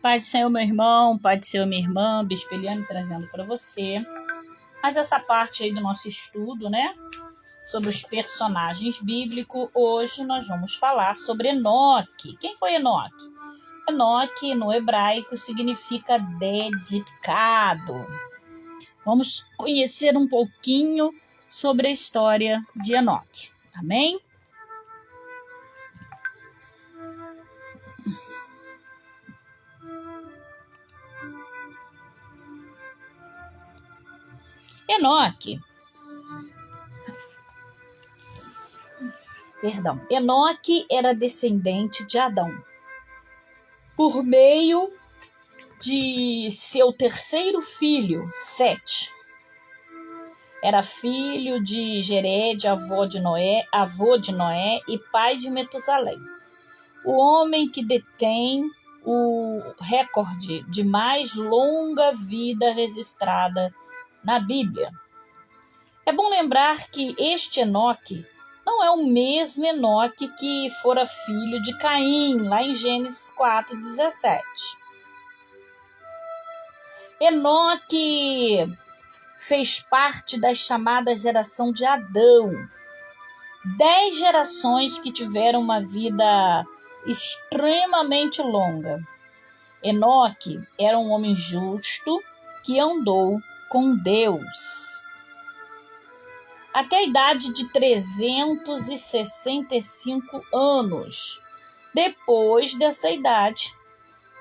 Pai do Senhor, meu irmão, Pai do Senhor, minha irmã, Bispo Eliane trazendo para você. Mas essa parte aí do nosso estudo, né? Sobre os personagens bíblicos, hoje nós vamos falar sobre Enoque. Quem foi Enoque? Enoque, no hebraico, significa dedicado. Vamos conhecer um pouquinho sobre a história de Enoque. Amém? Enoque era descendente de Adão. Por meio de seu terceiro filho, Sete. Era filho de Jered, avô de Noé e pai de Metusalém. O homem que detém o recorde de mais longa vida registrada na Bíblia. É bom lembrar que este Enoque não é o mesmo Enoque que fora filho de Caim, lá em Gênesis 4:17. Enoque fez parte da chamada geração de Adão. 10 gerações que tiveram uma vida extremamente longa. Enoque era um homem justo que andou com Deus. Até a idade de 365 anos. Depois dessa idade,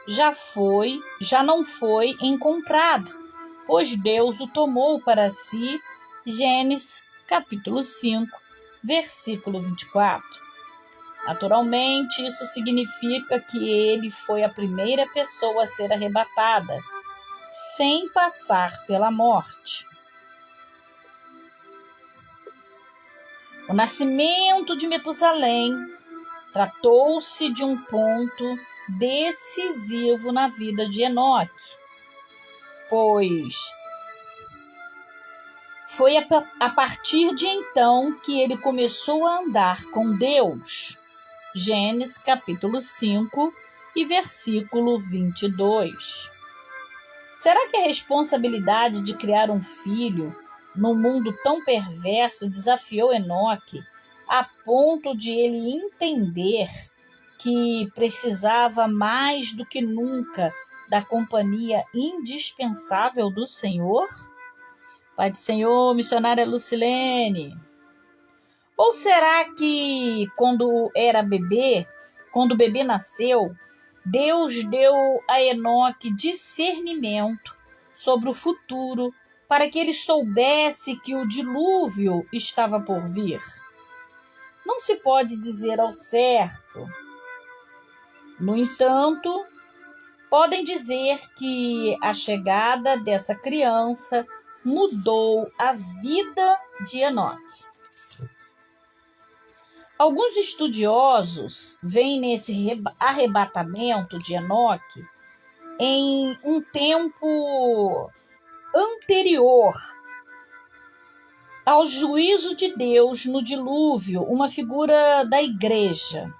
já não foi encontrado, pois Deus o tomou para si. Gênesis capítulo 5, versículo 24. Naturalmente, isso significa que ele foi a primeira pessoa a ser arrebatada, sem passar pela morte. O nascimento de Metusalém tratou-se de um ponto decisivo na vida de Enoque, pois foi a partir de então que ele começou a andar com Deus. Gênesis capítulo 5 e versículo 22. Será que a responsabilidade de criar um filho num mundo tão perverso desafiou Enoque a ponto de ele entender que precisava mais do que nunca da companhia indispensável do Senhor? Pai do Senhor, missionária Lucilene. Ou será que quando o bebê nasceu, Deus deu a Enoque discernimento sobre o futuro para que ele soubesse que o dilúvio estava por vir? Não se pode dizer ao certo. No entanto, podem dizer que a chegada dessa criança mudou a vida de Enoque. Alguns estudiosos veem nesse arrebatamento de Enoque em um tempo anterior ao juízo de Deus no dilúvio, uma figura da igreja,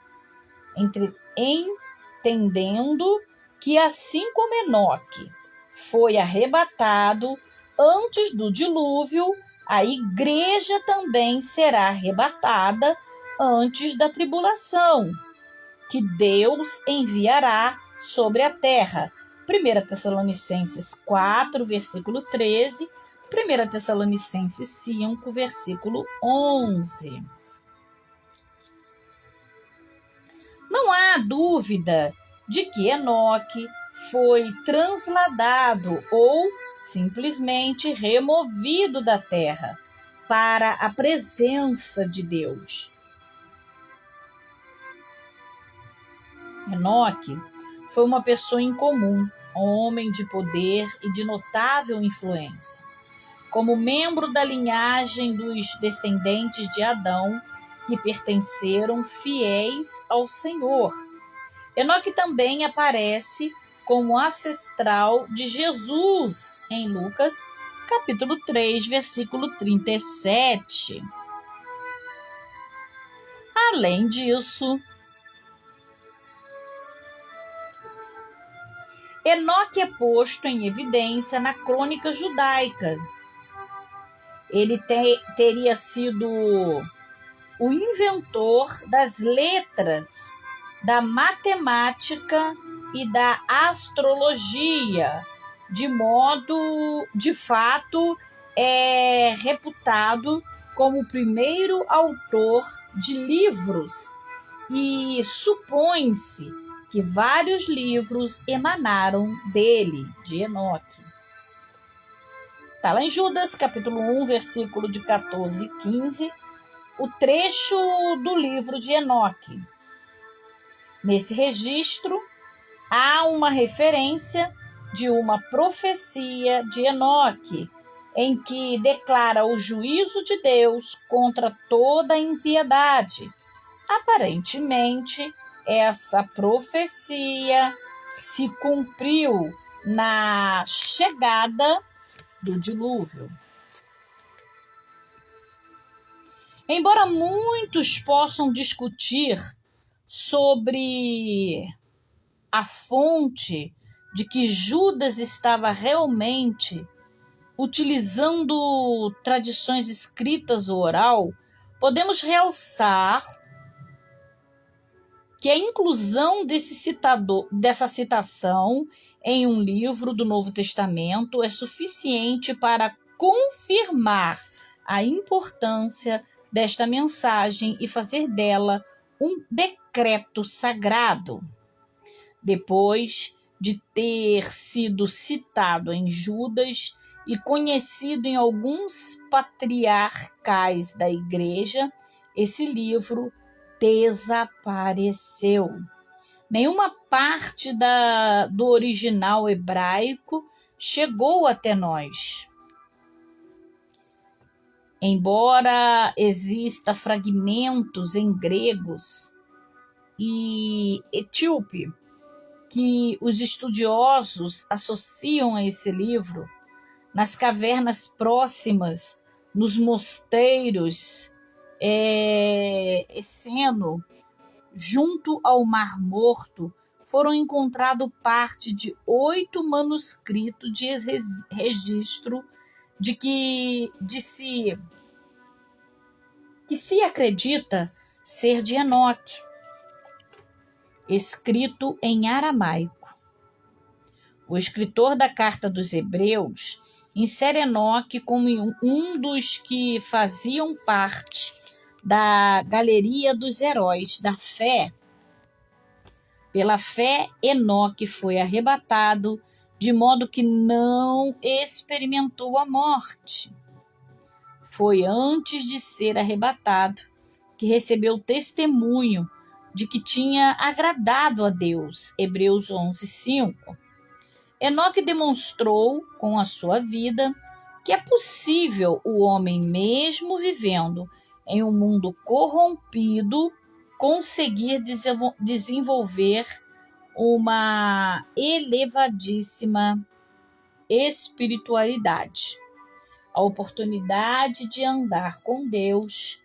entendendo que assim como Enoque foi arrebatado antes do dilúvio, a igreja também será arrebatada antes da tribulação, que Deus enviará sobre a terra. 1 Tessalonicenses 4, versículo 13, 1 Tessalonicenses 5, versículo 11. Não há dúvida de que Enoque foi transladado ou simplesmente removido da terra para a presença de Deus. Enoque foi uma pessoa incomum, homem de poder e de notável influência. Como membro da linhagem dos descendentes de Adão, que pertenceram fiéis ao Senhor. Enoque também aparece como ancestral de Jesus em Lucas, capítulo 3, versículo 37. Além disso, Enoque é posto em evidência na crônica judaica. Ele teria sido o inventor das letras, da matemática e da astrologia, de fato, é reputado como o primeiro autor de livros e supõe-se que vários livros emanaram dele, de Enoque. Está lá em Judas, capítulo 1, versículo de 14 e 15, o trecho do livro de Enoque. Nesse registro, há uma referência de uma profecia de Enoque, em que declara o juízo de Deus contra toda impiedade. Aparentemente, essa profecia se cumpriu na chegada do dilúvio. Embora muitos possam discutir sobre a fonte de que Judas estava realmente utilizando tradições escritas ou oral, podemos realçar que a inclusão dessa citação em um livro do Novo Testamento é suficiente para confirmar a importância desta mensagem e fazer dela um decreto sagrado. Depois de ter sido citado em Judas e conhecido em alguns patriarcais da igreja, esse livro desapareceu. Nenhuma parte do original hebraico chegou até nós. Embora exista fragmentos em gregos e etíope que os estudiosos associam a esse livro, nas cavernas próximas, nos mosteiros, Esseno, junto ao Mar Morto, foram encontradas parte de 8 manuscritos de registro que se acredita ser de Enoque, escrito em aramaico. O escritor da Carta dos Hebreus insere Enoque como um dos que faziam parte da galeria dos heróis da fé. Pela fé, Enoque foi arrebatado, de modo que não experimentou a morte. Foi antes de ser arrebatado que recebeu testemunho de que tinha agradado a Deus. Hebreus 11:5. Enoque demonstrou com a sua vida que é possível o homem, mesmo vivendo em um mundo corrompido, conseguir desenvolver uma elevadíssima espiritualidade. A oportunidade de andar com Deus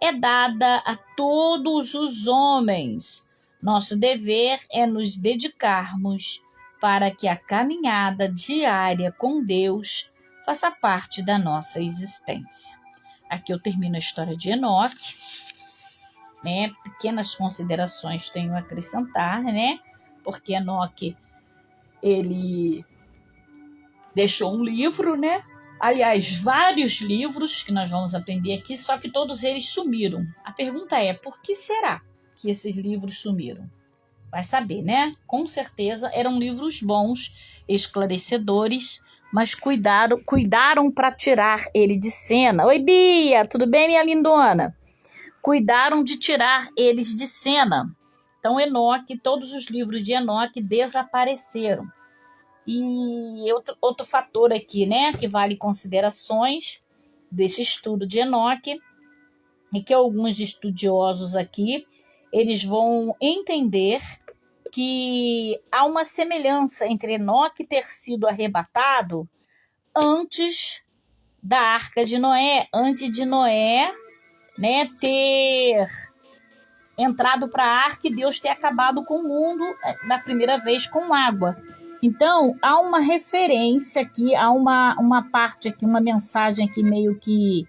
é dada a todos os homens. Nosso dever é nos dedicarmos para que a caminhada diária com Deus faça parte da nossa existência. Aqui eu termino a história de Enoque, né? Pequenas considerações tenho a acrescentar, né? Porque Enoque, ele deixou um livro, né? Aliás, vários livros que nós vamos aprender aqui, só que todos eles sumiram. A pergunta é, por que será que esses livros sumiram? Vai saber, né? Com certeza eram livros bons, esclarecedores, mas cuidaram para tirar ele de cena. Oi, Bia, tudo bem, minha lindona? Cuidaram de tirar eles de cena. Então, Enoque, todos os livros de Enoque desapareceram. E outro fator aqui, né, que vale considerações desse estudo de Enoque, é que alguns estudiosos aqui, eles vão entender que há uma semelhança entre Enoque ter sido arrebatado antes da Arca de Noé, antes de Noé, né, ter entrado para a arca e Deus ter acabado com o mundo na primeira vez com água. Então, há uma referência aqui, há uma parte aqui, uma mensagem aqui meio que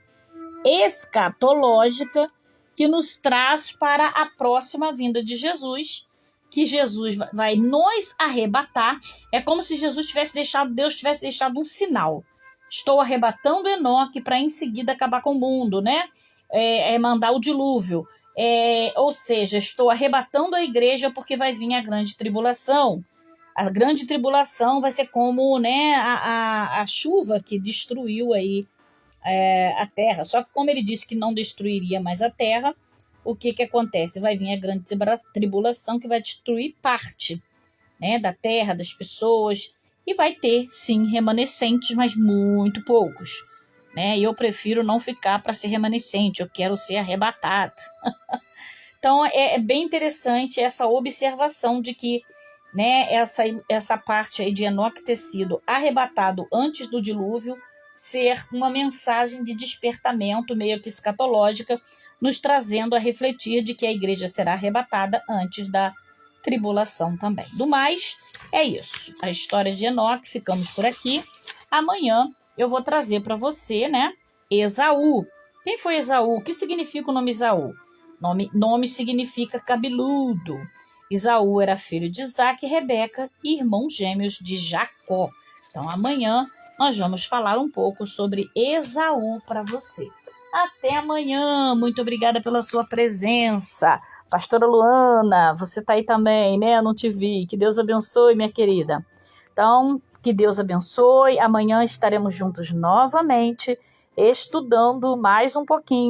escatológica que nos traz para a próxima vinda de Jesus, que Jesus vai nos arrebatar. É como se Deus tivesse deixado um sinal. Estou arrebatando Enoque para em seguida acabar com o mundo, né? Mandar o dilúvio. Ou seja, estou arrebatando a igreja porque vai vir a grande tribulação. A grande tribulação vai ser como, né, a chuva que destruiu aí a terra. Só que como ele disse que não destruiria mais a terra, o que acontece? Vai vir a grande tribulação que vai destruir parte, né, da terra, das pessoas, e vai ter, sim, remanescentes, mas muito poucos. Né? E eu prefiro não ficar para ser remanescente, eu quero ser arrebatado. Então, é bem interessante essa observação de que, né, essa parte aí de Enoque ter sido arrebatado antes do dilúvio ser uma mensagem de despertamento meio que escatológica, nos trazendo a refletir de que a igreja será arrebatada antes da tribulação também. Do mais, é isso. A história de Enoque, ficamos por aqui. Amanhã eu vou trazer para você, né, Esaú. Quem foi Esaú? O que significa o nome Esaú? Nome significa cabeludo. Esaú era filho de Isaac e Rebeca e irmão gêmeos de Jacó. Então, amanhã nós vamos falar um pouco sobre Esaú para você. Até amanhã. Muito obrigada pela sua presença. Pastora Luana, você está aí também, né? Eu não te vi. Que Deus abençoe, minha querida. Então, que Deus abençoe. Amanhã estaremos juntos novamente, estudando mais um pouquinho